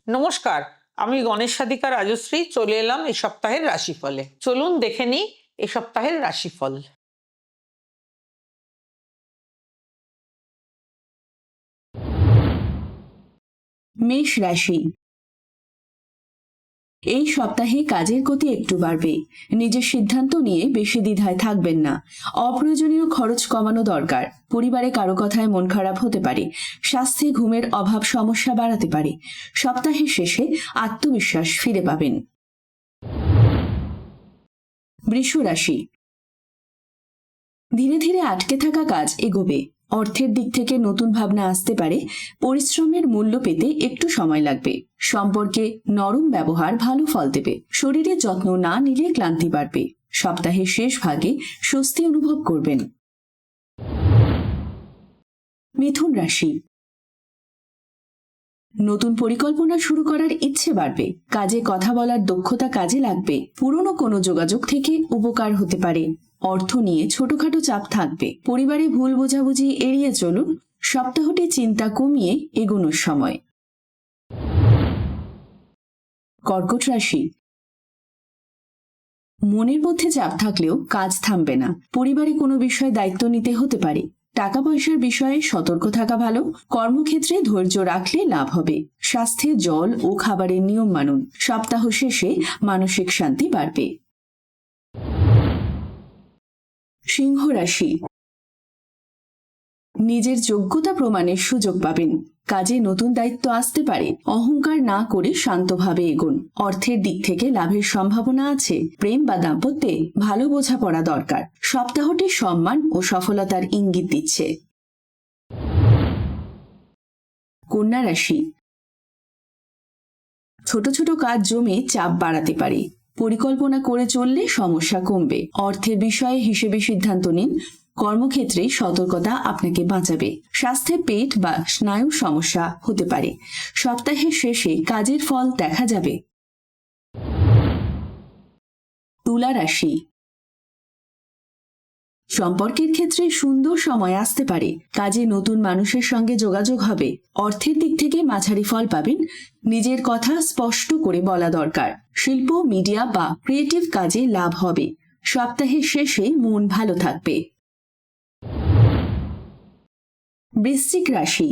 নমস্কার, আমি গণেশ সাধিকা রাজশ্রী চলে এলাম এই সপ্তাহের রাশিফলে। চলুন দেখে নিই এই সপ্তাহের রাশিফল। মেষ রাশি। এই সপ্তাহে কাজের গতি একটু বাড়বে। নিজের সিদ্ধান্ত নিয়ে বেশি দ্বিধায় থাকবেন না। অপ্রয়োজনীয় খরচ কমানো দরকার। পরিবারে কারো কথায় মন খারাপ হতে পারে। স্বাস্থ্যে ঘুমের অভাব সমস্যা বাড়াতে পারে। সপ্তাহের শেষে আত্মবিশ্বাস ফিরে পাবেন। বৃষ রাশি। ধীরে ধীরে আটকে থাকা কাজ এগোবে। অর্থের দিক থেকে নতুন ভাবনা আসতে পারে। পরিশ্রমের মূল্য পেতে একটু সময় লাগবে। সম্পর্কে নরম ব্যবহার ভালো ফল দেবে। শরীরের যত্ন না নিলে ক্লান্তি বাড়বে। সপ্তাহের শেষ ভাগে স্বস্তি অনুভব করবেন। মিথুন রাশি। নতুন পরিকল্পনা শুরু করার ইচ্ছে বাড়বে। কাজে কথা বলার দক্ষতা কাজে লাগবে। পুরনো কোনো যোগাযোগ থেকে উপকার হতে পারে। অর্থ নিয়ে ছোটখাটো চাপ থাকবে। পরিবারে ভুল বোঝাবুঝি এড়িয়ে চলুন। সপ্তাহটি চিন্তা কমিয়ে এগোনোর সময়। কর্কট রাশি। মনের মধ্যে চাপ থাকলেও কাজ থামবে না। পরিবারে কোনো বিষয়ে দায়িত্ব নিতে হতে পারে। টাকা পয়সার বিষয়ে সতর্ক থাকা ভালো। কর্মক্ষেত্রে ধৈর্য রাখলে লাভ হবে। স্বাস্থ্যে জল ও খাবারের নিয়ম মানুন। সপ্তাহ শেষে মানসিক শান্তি বাড়বে। সিংহ রাশি। নিজের যোগ্যতা প্রমাণের সুযোগ পাবেন। কাজে নতুন দায়িত্ব আসতে পারে। অহংকার না করে শান্তভাবে এগোন। অর্থের দিক থেকে লাভের সম্ভাবনা আছে। প্রেম বা দাম্পত্যে ভালো বোঝাপড়া দরকার। সপ্তাহটি সম্মান ও সফলতার ইঙ্গিত দিচ্ছে। কন্যা রাশি। ছোট ছোট কাজ জমে চাপ বাড়াতে পারে। পরিকল্পনা করে চললে সমস্যা কমবে। অর্থের বিষয়ে হিসেবে সিদ্ধান্ত নিন। কর্মক্ষেত্রে সতর্কতা আপনাকে বাঁচাবে। স্বাস্থ্যে পেট বা স্নায়ুর সমস্যা হতে পারে। সপ্তাহের শেষে কাজের ফল দেখা যাবে। তুলা রাশি। সম্পর্কের ক্ষেত্রে সুন্দর সময় আসতে পারে। কাজে নতুন মানুষের সঙ্গে যোগাযোগ হবে। অর্থের দিক থেকে মাঝারি ফল পাবেন। নিজের কথা স্পষ্ট করে বলা দরকার। শিল্প, মিডিয়া বা ক্রিয়েটিভ কাজে লাভ হবে। সপ্তাহের শেষে মন ভালো থাকবে। বৃশ্চিক রাশি।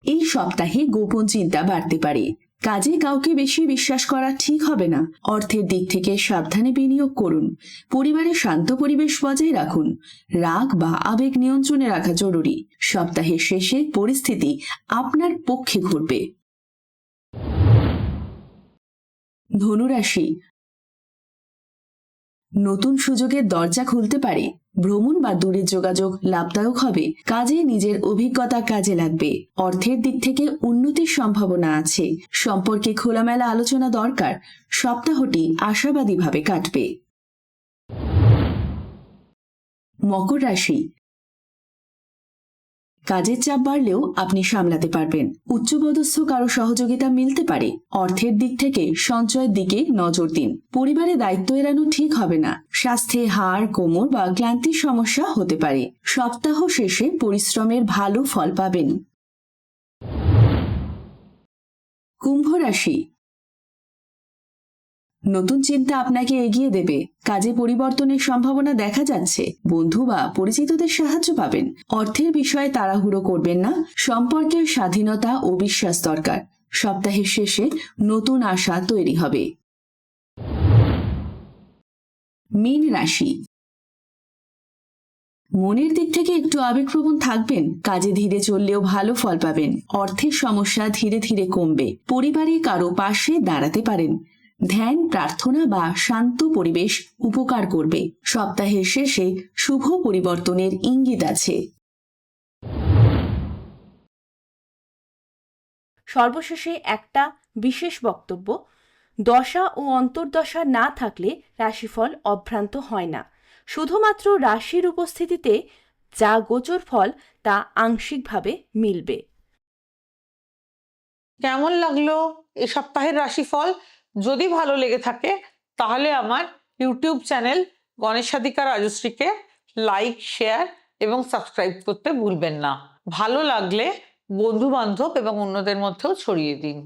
এই সপ্তাহে গোপন চিন্তা বাড়তে পারে। কাজে কাউকে বেশি বিশ্বাস করা ঠিক হবে না। অর্থের দিক থেকে সাবধানে বিনিয়োগ করুন। পরিবারে শান্ত পরিবেশ বজায় রাখুন। রাগ বা আবেগ নিয়ন্ত্রণে রাখা জরুরি। সপ্তাহের শেষে পরিস্থিতি আপনার পক্ষে ঘুরবে। ধনুরাশি। নতুন সুযোগের দরজা খুলতে পারে। ভ্রমণ বা দূরের যোগাযোগ লাভদায়ক হবে। কাজে নিজের অভিজ্ঞতা কাজে লাগবে। অর্থের দিক থেকে উন্নতির সম্ভাবনা আছে। সম্পর্কে খোলামেলা আলোচনা দরকার। সপ্তাহটি আশাবাদীভাবে কাটবে। মকর রাশি। কাজের চাপ বাড়লেও আপনি সামলাতে পারবেন। উচ্চপদস্থ কারো সহযোগিতা মিলতে পারে। অর্থের দিক থেকে সঞ্চয়ের দিকে নজর দিন। পরিবারে দায়িত্ব এড়ানো ঠিক হবে না। স্বাস্থ্যে হাড়, কোমর বা ক্লান্তির সমস্যা হতে পারে। সপ্তাহ শেষে পরিশ্রমের ভালো ফল পাবেন। কুম্ভ রাশি। নতুন চিন্তা আপনাকে এগিয়ে দেবে। কাজে পরিবর্তনের সম্ভাবনা দেখা যাচ্ছে। বন্ধু বা পরিচিতদের সাহায্য পাবেন। অর্থের বিষয়ে তাড়াহুড়ো করবেন না। সম্পর্কের স্বাধীনতা ও বিশ্বাস দরকার। সপ্তাহের শেষে নতুন আশা তৈরি হবে। মীন রাশি। মনের দিক থেকে একটু আবেগপ্রবণ থাকবেন। কাজে ধীরে চললেও ভালো ফল পাবেন। অর্থের সমস্যা ধীরে ধীরে কমবে। পরিবারে কারো পাশে দাঁড়াতে পারেন। ধ্যান, প্রার্থনা বা শান্ত পরিবেশ উপকার করবে। সপ্তাহের শেষে শুভ পরিবর্তনের ইঙ্গিত আছে। সর্বশেষে একটা বিশেষ বক্তব্য: দশা ও অন্তর্দশা না থাকলে রাশিফল অভ্রান্ত হয় না। শুধুমাত্র রাশির উপস্থিতিতে যা গোচর ফল তা আংশিকভাবে মিলবে। কেমন লাগলো এই সপ্তাহের রাশিফল? যদি ভালো লেগে থাকে তাহলে আমার ইউটিউব চ্যানেল গণেশ সাধিকা রাজশ্রীকে লাইক, শেয়ার এবং সাবস্ক্রাইব করতে ভুলবেন না। ভালো লাগলে বন্ধু বান্ধব এবং অন্যদের মধ্যেও ছড়িয়ে দিন।